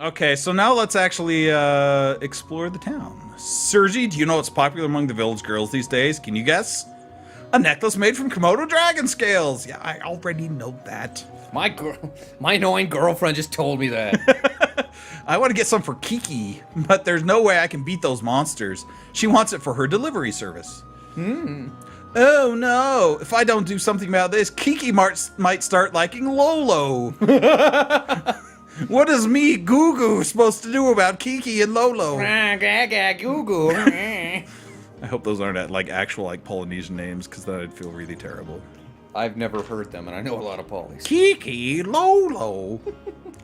Okay, so now let's actually explore the town. Serge, do you know what's popular among the village girls these days? Can you guess? A necklace made from Komodo dragon scales. Yeah, I already know that. My annoying girlfriend just told me that. I want to get some for Kiki, but there's no way I can beat those monsters. She wants it for her delivery service. Oh no, if I don't do something about this, Kiki might start liking Lolo. What is me, Goo Goo, supposed to do about Kiki and Lolo? Goo Goo. I hope those aren't like actual like Polynesian names, because then I'd feel really terrible. I've never heard them, and I know a lot of Polys. Kiki, Lolo.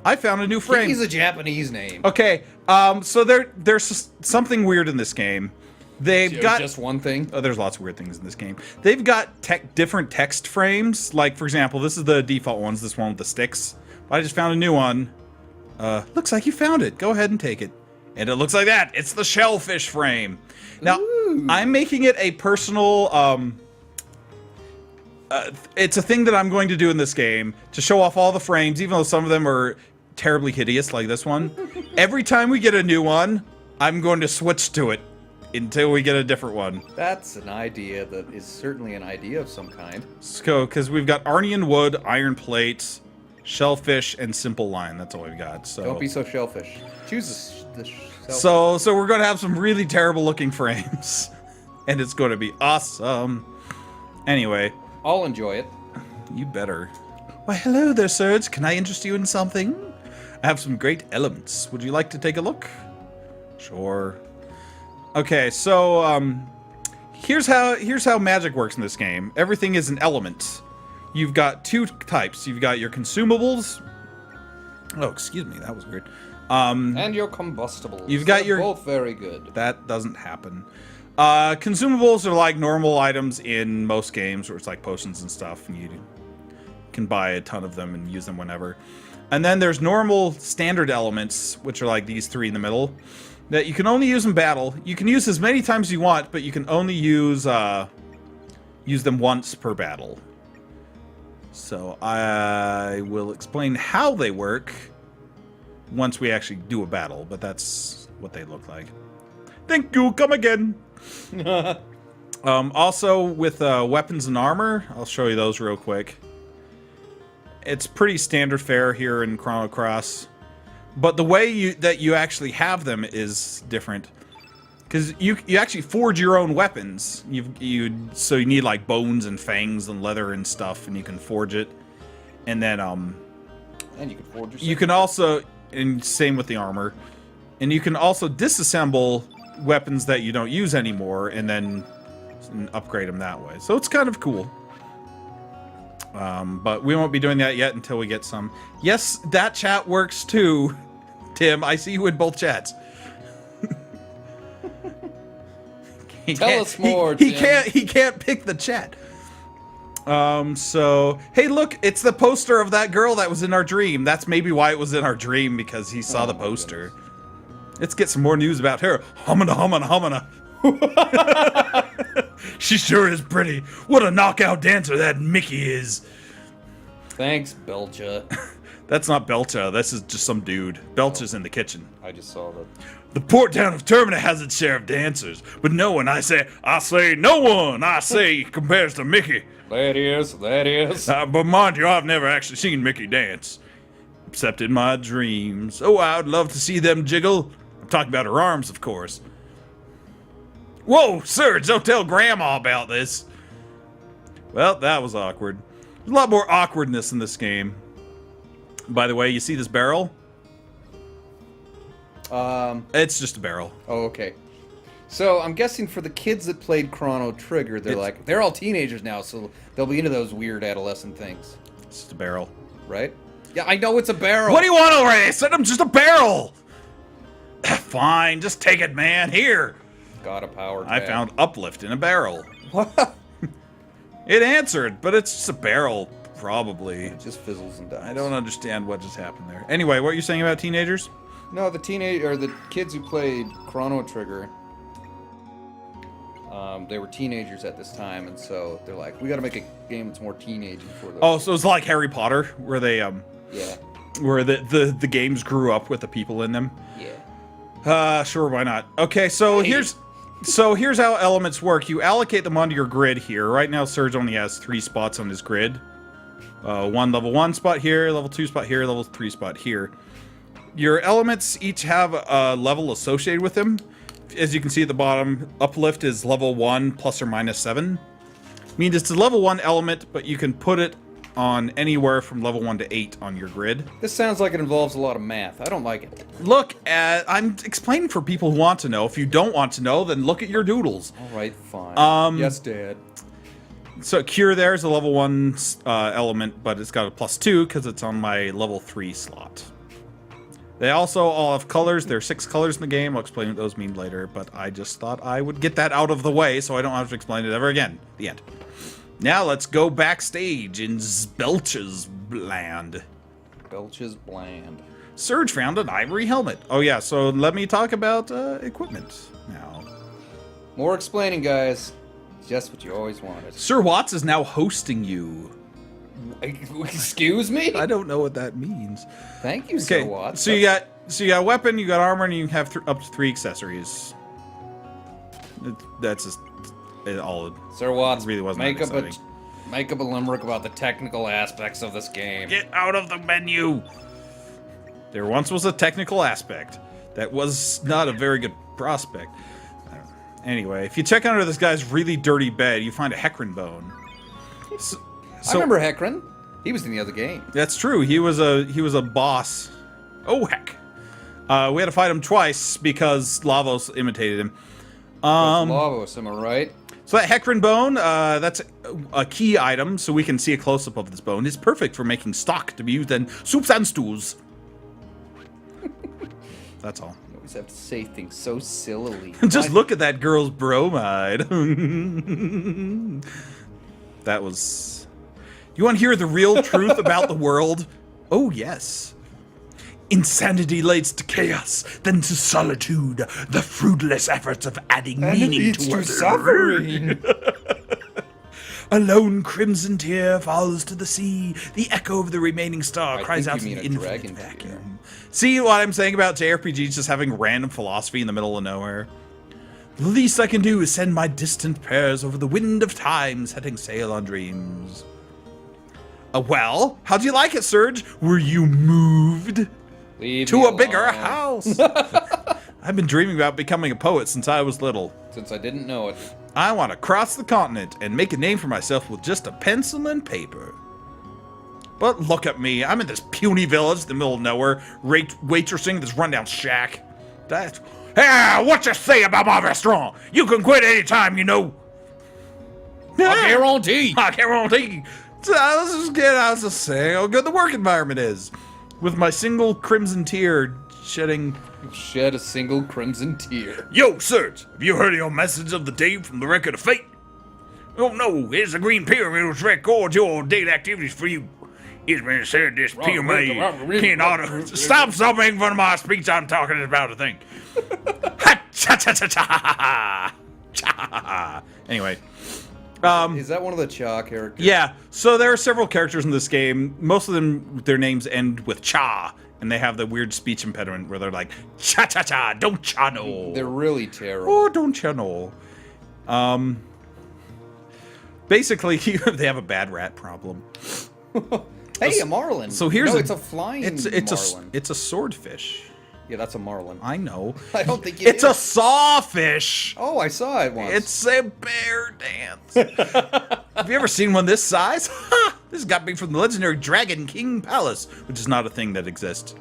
I found a new frame. Kiki's a Japanese name. Okay, so there's something weird in this game. They've got just one thing. Oh, there's lots of weird things in this game. They've got different text frames. Like, for example, this is the default ones. This one with the sticks. But I just found a new one. Looks like you found it. Go ahead and take it. And it looks like that. It's the shellfish frame. Now, ooh. I'm making it a personal. It's a thing that I'm going to do in this game to show off all the frames, even though some of them are terribly hideous, like this one. Every time we get a new one, I'm going to switch to it until we get a different one. That's an idea that is certainly an idea of some kind. So, because we've got Arni and wood, iron plates, shellfish, and simple line. That's all we've got. So don't be so shellfish. Choose the shellfish. So we're going to have some really terrible looking frames, and it's going to be awesome. Anyway, I'll enjoy it. You better. Why, hello there, Serge. Can I interest you in something? I have some great elements. Would you like to take a look? Sure. Okay, so here's how magic works in this game. Everything is an element. You've got two types. You've got your consumables. Oh, excuse me, that was weird. And your combustibles. You've got They're both very good. That doesn't happen. Consumables are like normal items in most games, where it's like potions and stuff, and you can buy a ton of them and use them whenever. And then there's normal standard elements, which are like these three in the middle, that you can only use in battle. You can use as many times as you want, but you can only use them once per battle. So I will explain how they work once we actually do a battle, but that's what they look like. Thank you, come again. Also with weapons and armor, I'll show you those real quick. It's pretty standard fare here in Chrono Cross, but the way that you actually have them is different, because you actually forge your own weapons. So you need like bones and fangs and leather and stuff, and you can forge it, and then and you can forge. You can also, and same with the armor, and you can also disassemble weapons that you don't use anymore, and then upgrade them that way. So it's kind of cool. But we won't be doing that yet until we get some. Yes, that chat works too, Tim. I see you in both chats. Tell us more, He Tim. He can't pick the chat. So hey, look, it's the poster of that girl that was in our dream. That's maybe why it was in our dream, because he saw the poster. Let's get some more news about her. Humina, humina, humina. She sure is pretty. What a knockout dancer that Mickey is. Thanks, Belcha. That's not Belcha. This is just some dude. Belcha's in the kitchen. I just saw that. The port town of Termina has its share of dancers, but no one, I say no one, I say compares to Mickey. That is. But mind you, I've never actually seen Mickey dance. Except in my dreams. Oh, I would love to see them jiggle. I'm talking about her arms, of course. Whoa, Serge, don't tell Grandma about this. Well, that was awkward. There's a lot more awkwardness in this game. By the way, you see this barrel? It's just a barrel. Oh, okay. So I'm guessing for the kids that played Chrono Trigger, they're all teenagers now, so they'll be into those weird adolescent things. It's just a barrel. Right? Yeah, I know it's a barrel. What do you want over here? I said I'm just a barrel. Fine, just take it, man. Here. Got a power tab. I found uplift in a barrel. What? It answered, but it's just a barrel, probably. It just fizzles and dies. I don't understand what just happened there. Anyway, what are you saying about teenagers? No, the kids who played Chrono Trigger, they were teenagers at this time, and so they're like, we got to make a game that's more teenagey for them. Oh, so it's like Harry Potter, where they Yeah. where the games grew up with the people in them. Yeah. Sure, why not? Okay, so here's how elements work. You allocate them onto your grid here. Right now, Serge only has 3 spots on his grid. One level 1 spot here, level 2 spot here, level 3 spot here. Your elements each have a level associated with them. As you can see at the bottom, uplift is level 1 plus or minus 7. Means it's a level 1 element, but you can put it on anywhere from level 1 to 8 on your grid. This sounds like it involves a lot of math. I don't like it. Look, I'm explaining for people who want to know. If you don't want to know, then look at your doodles. All right, fine. Yes, Dad. So Cure there is a level 1 element, but it's got a +2 because it's on my level 3 slot. They also all have colors. There are 6 colors in the game. I'll explain what those mean later, but I just thought I would get that out of the way so I don't have to explain it ever again. The end. Now let's go backstage in Belch's land. Belch's bland. Serge found an ivory helmet. Oh yeah, so let me talk about equipment now. More explaining, guys. Just what you always wanted. Sir Watts is now hosting you. Excuse me? I don't know what that means. Thank you, Sir Watts. So you got a weapon, you got armor, and you have up to 3 accessories. That's just all. Sir Watts, really wasn't make up a limerick about the technical aspects of this game. Get out of the menu. There once was a technical aspect that was not a very good prospect. Anyway, if you check under this guy's really dirty bed, you find a Hecarim bone. I remember Hecarim. He was in the other game. That's true. He was a boss. Oh heck! We had to fight him twice because Lavos imitated him. Lavos, am I right? So that Hecarim bone, that's a key item, so we can see a close-up of this bone. It's perfect for making stock to be used in soups and stews. That's all. You always have to say things so sillily. Just look at that girl's bromide. That was... You want to hear the real truth about the world? Oh, yes. Insanity leads to chaos, then to solitude, the fruitless efforts of adding meaning to suffering. A lone crimson tear falls to the sea. The echo of the remaining star cries out to the infinite vacuum. See what I'm saying about JRPGs just having random philosophy in the middle of nowhere? The least I can do is send my distant prayers over the wind of time, setting sail on dreams. Well, how'd you like it, Serge? Were you moved? To a bigger house. I've been dreaming about becoming a poet since I was little. Since I didn't know it. I want to cross the continent and make a name for myself with just a pencil and paper. But look at me. I'm in this puny village in the middle of nowhere, waitressing this rundown shack. Hey, what you say about my restaurant? You can quit anytime, you know. I guarantee. I guarantee. So let's just get out to say how good the work environment is. With my single crimson tear shedding... Shed a single crimson tear. Yo, Serge, have you heard your message of the day from the Record of Fate? Oh no, here's the Green Pyramid which records your daily activities for you. It's been said this pyramid cannot... Stop making fun of my speech, I'm talking about a thing. Anyway. Is that one of the Cha characters? Yeah, so there are several characters in this game. Most of them, their names end with Cha, and they have the weird speech impediment where they're like, cha-cha-cha, don't cha know. They're really terrible. Oh, don't cha know. Basically, they have a bad rat problem. Hey, a marlin. So here's it's a flying marlin. It's a swordfish. Yeah, that's a marlin. I know. I don't think it's a sawfish. Oh, I saw it once. It's a bear dance. Have you ever seen one this size? This got me from the legendary Dragon King Palace, which is not a thing that exists.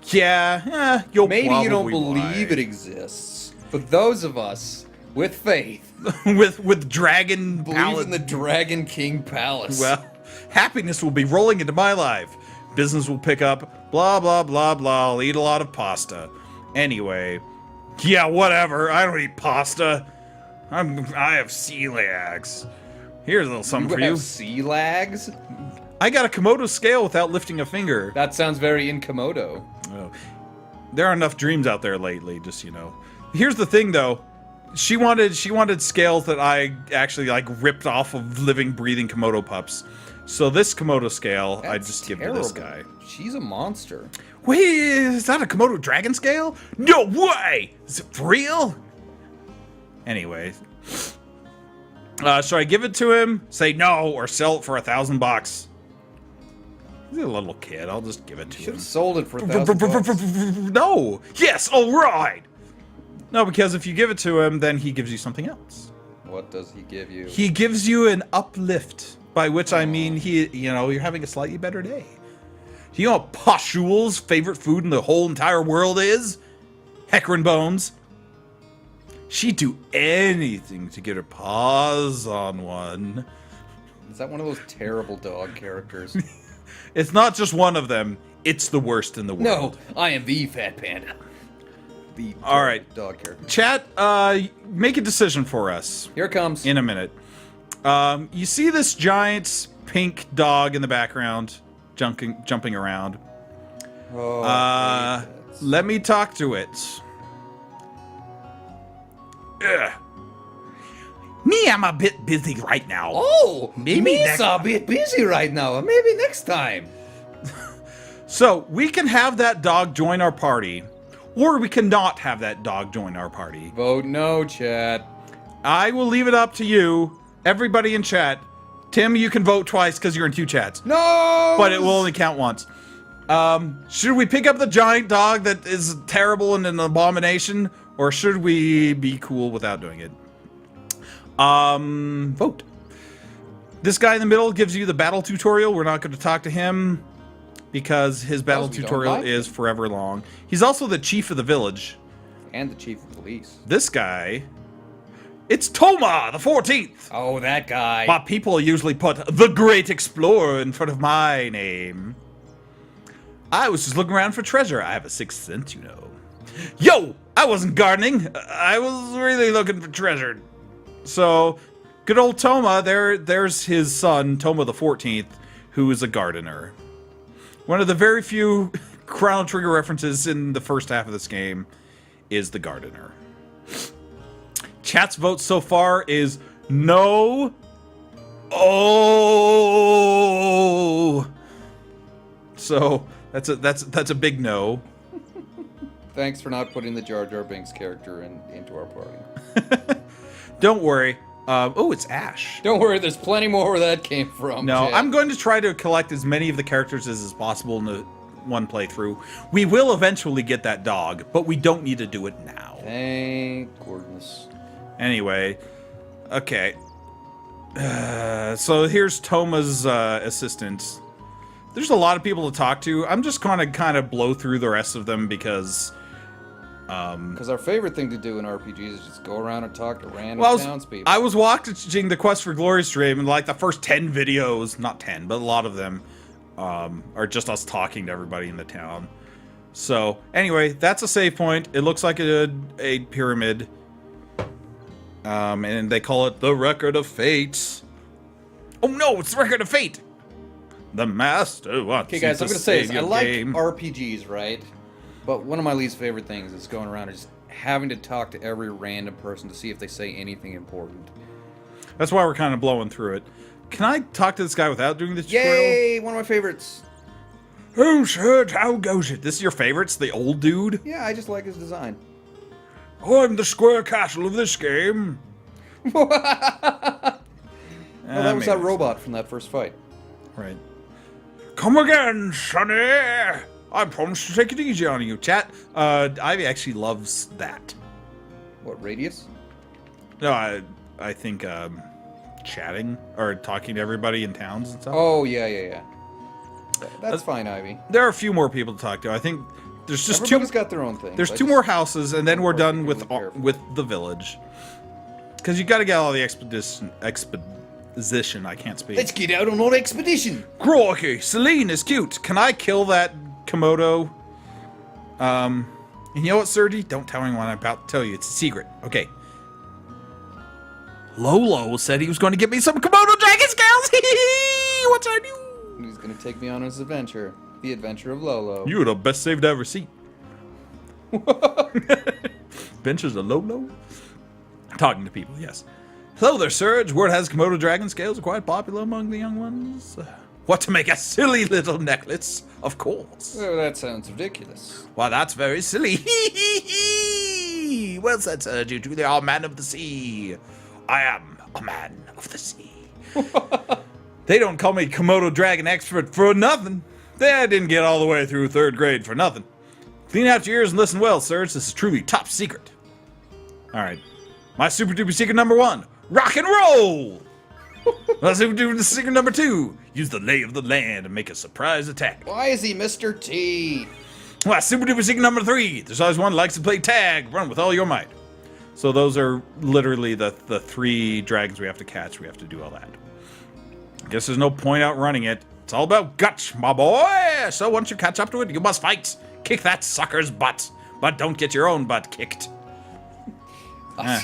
Yeah, maybe you don't believe it exists, but those of us with faith, with Dragon believe in the Dragon King Palace. Well, happiness will be rolling into my life. Business will pick up, blah, blah, blah, blah. I'll eat a lot of pasta. Anyway, yeah, whatever. I don't eat pasta. I have celiacs. Here's a little something for you. You have celiacs? I got a Komodo scale without lifting a finger. That sounds very incomodo. Oh. There are enough dreams out there lately, just, you know. Here's the thing, though. She wanted scales that I actually, like, ripped off of living, breathing Komodo pups. So this Komodo scale, I That's just give terrible. to this guy. She's a monster. Wait, is that a Komodo dragon scale? No way! Is it for real? Anyway. Should I give it to him? Say no, or sell it for $1,000? He's a little kid. I'll just give it to Should him. have sold it for $1,000. No! Yes, alright! No, because if you give it to him, then he gives you something else. What does he give you? He gives you an uplift, by which I mean you're having a slightly better day. Do you know what Poshul's favorite food in the whole entire world is? Hecarin bones. She'd do anything to get her paws on one. Is that one of those terrible dog characters? It's not just one of them. It's the worst in the world. No, I am the Fat Panda. The All right. dog character. Chat, make a decision for us. Here it comes. In a minute. You see this giant pink dog in the background jumping around. Oh, Let me talk to it. Ugh. Me, I'm a bit busy right now. Oh, Maybe me's next- a bit busy right now. Maybe next time. So, we can have that dog join our party, or we cannot have that dog join our party. Vote no, chat. I will leave it up to you, everybody in chat. Tim, you can vote twice because you're in 2 chats. No! But it will only count once. Should we pick up the giant dog that is terrible and an abomination, or should we be cool without doing it? Vote. This guy in the middle gives you the battle tutorial. We're not going to talk to him because his battle we don't tutorial like is forever long. He's also the chief of the village. And the chief of police. This guy, it's Toma, the 14th. Oh, that guy. But people usually put the Great Explorer in front of my name. I was just looking around for treasure. I have a 6th sense, you know. Yo, I wasn't gardening. I was really looking for treasure. So, good old Toma, there's his son, Toma the 14th, who is a gardener. One of the very few Chrono Trigger references in the first half of this game is the gardener. Chat's vote so far is no. Oh. So that's a big no. Thanks for not putting the Jar Jar Binks character into our party. Don't worry. Oh, it's Ash. Don't worry, there's plenty more where that came from. No, chat. I'm going to try to collect as many of the characters as possible in the one playthrough. We will eventually get that dog, but we don't need to do it now. Thank goodness. Anyway, okay. So here's Toma's assistant. There's a lot of people to talk to. I'm just gonna kind of blow through the rest of them because Because our favorite thing to do in RPGs is just go around and talk to random well, townspeople. I was watching the Quest for Glory stream, and like the first 10 videos, not 10, but a lot of them are just us talking to everybody in the town. So anyway, that's a save point. It looks like a pyramid. And they call it the Record of Fate. Oh no, it's the Record of Fate! The Master wants Okay, guys, you I'm to gonna say save this. I your like game. RPGs, right? But one of my least favorite things is going around and just having to talk to every random person to see if they say anything important. That's why we're kind of blowing through it. Can I talk to this guy without doing the tutorial? Yay! One of my favorites. Oh, Serge, how goes it? This is your favorites, the old dude? Yeah, I just like his design. I'm the square castle of this game. Oh, that was maybe that robot from that first fight. Right. Come again, Sonny. I promise to take it easy on you, chat. Ivy actually loves that. What, Radius? No, I think chatting or talking to everybody in towns and stuff. Oh, yeah. That's fine, Ivy. There are a few more people to talk to. I think there's just Everybody's got their own thing. There's two more houses, and then we're done with the village. Because you got to get all the exposition. I can't speak. Let's get out on our expedition. Crikey, Celine is cute. Can I kill that Komodo? And you know what, Serge? Don't tell anyone I'm about to tell you. It's a secret. Okay. Lolo said he was going to get me some Komodo dragon scales. What's I do? He's gonna take me on his adventure. The adventure of Lolo. You're the best save to ever see. Adventures of Lolo? Talking to people, yes. Hello there, Serge. Word has Komodo dragon scales are quite popular among the young ones. What to make a silly little necklace, of course. Oh, that sounds ridiculous. Why, that's very silly. Well said, Serge. You truly are a man of the sea. I am a man of the sea. They don't call me Komodo dragon expert for nothing. They didn't get all the way through 3rd grade for nothing. Clean out your ears and listen well, Serge. This is truly top secret. All right. My super duper secret number 1. Rock and roll! My super duper secret number 2. Use the lay of the land and make a surprise attack. Why is he Mr. T? My super duper secret number 3. There's always one who likes to play tag. Run with all your might. So those are literally the 3 dragons we have to catch. We have to do all that. I guess there's no point outrunning it. It's all about guts, my boy. So once you catch up to it, you must fight. Kick that sucker's butt. But don't get your own butt kicked. I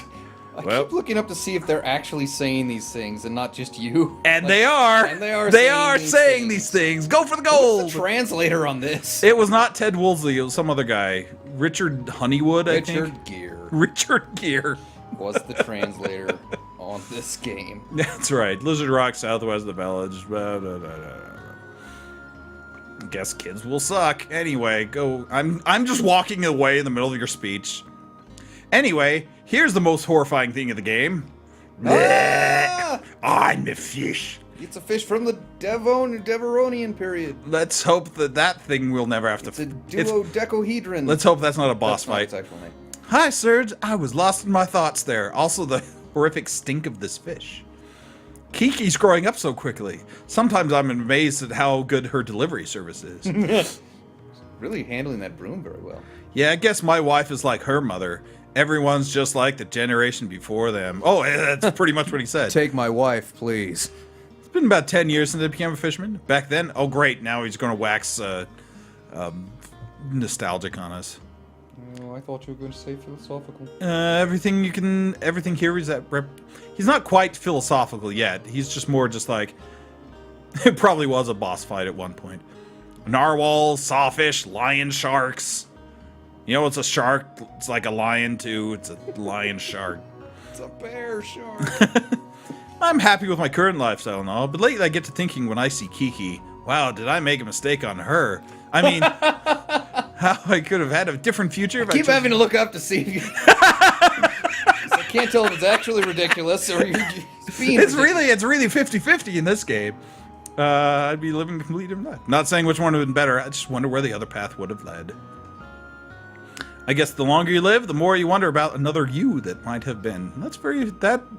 keep looking up to see if they're actually saying these things and not just you. And they are. And they are. They are saying these things. Go for the gold. Who's the translator on this? It was not Ted Woolsey. It was some other guy. Richard Honeywood, I think. Richard Gere Richard Gere was the translator on this game. That's right. Lizard Rock, southwest of the village. Blah, blah, blah, blah. Guess kids will suck. Anyway, go. I'm just walking away in the middle of your speech. Anyway, here's the most horrifying thing of the game. Ah! I'm the fish. It's a fish from the Deveronian period. Let's hope that thing will never have to. It's a duodecahedron. Let's hope that's not a boss That's not fight. its actual name. Hi, Serge. I was lost in my thoughts there. Also, the horrific stink of this fish. Kiki's growing up so quickly. Sometimes I'm amazed at how good her delivery service is. Really handling that broom very well. Yeah, I guess my wife is like her mother. Everyone's just like the generation before them. Oh, that's pretty much what he said. Take my wife, please. It's been about 10 years since I became a fisherman. Back then, oh great, now he's going to wax nostalgic on us. Oh, I thought you were going to say philosophical. Everything here is that he's not quite philosophical yet. He's just more just like, it probably was a boss fight at one point. Narwhals, sawfish, lion sharks. You know, it's a shark. It's like a lion too. It's a lion shark. It's a bear shark. I'm happy with my current lifestyle and all, but lately I get to thinking when I see Kiki, wow, did I make a mistake on her? I mean, how I could have had a different future. I keep having to look up to see if you... I can't tell if it's actually ridiculous or you're just being It's ridiculous. really 50-50 in this game. I'd be living a completely different life. Not saying which one would have been better. I just wonder where the other path would have led. I guess the longer you live, the more you wonder about another you that might have been.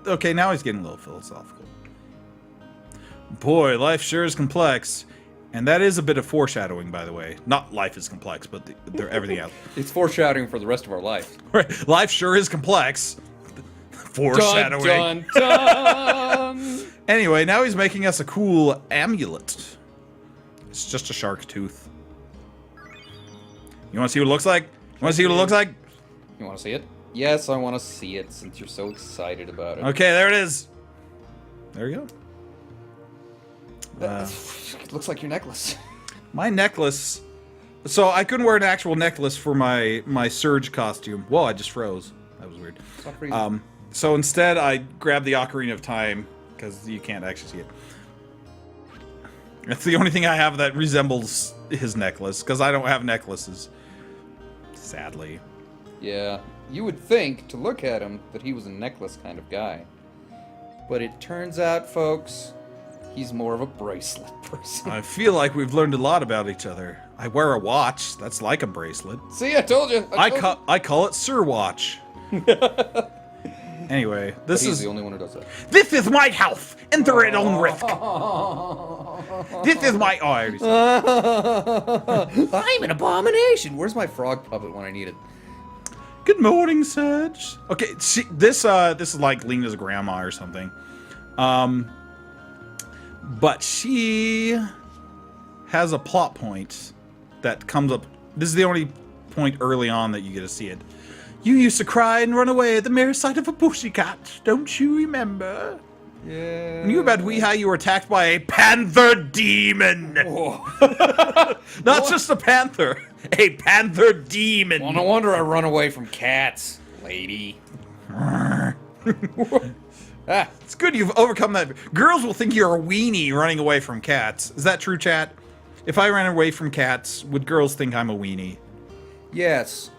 Okay, now he's getting a little philosophical. Boy, life sure is complex. And that is a bit of foreshadowing, by the way. Not life is complex, but everything else. It's foreshadowing for the rest of our life. Right. Life sure is complex. Foreshadowing. Dun, dun, dun. Anyway, now he's making us a cool amulet. It's just a shark tooth. You want to see what it looks like? You want to see what it looks like? You want to see it? Yes, I want to see it since you're so excited about it. Okay, there it is. There you go. It looks like your necklace. My necklace. So I couldn't wear an actual necklace for my Serge costume. Whoa, I just froze. That was weird. Stop freezing. So instead, I grabbed the Ocarina of Time because you can't actually see it. That's the only thing I have that resembles his necklace because I don't have necklaces. Sadly. Yeah, you would think, to look at him, that he was a necklace kind of guy. But it turns out, folks, he's more of a bracelet person. I feel like we've learned a lot about each other. I wear a watch. That's like a bracelet. See, I told you. I call it Sir Watch. Anyway, this he's is the only one who does that. This is my house. Enter it on risk. This is my. Oh, I already said. I'm an abomination. Where's my frog puppet when I need it? Good morning, Serge. Okay, see, this is like Lena's grandma or something. But she has a plot point that comes up. This is the only point early on that you get to see it. You used to cry and run away at the mere sight of a pussycat. Don't you remember? Yeah. When you were about wee high, you were attacked by a panther demon. Oh. Not just a panther, a panther demon. Well, no wonder I run away from cats, lady. It's good you've overcome that. Girls will think you're a weenie running away from cats. Is that true, chat? If I ran away from cats, would girls think I'm a weenie? Yes.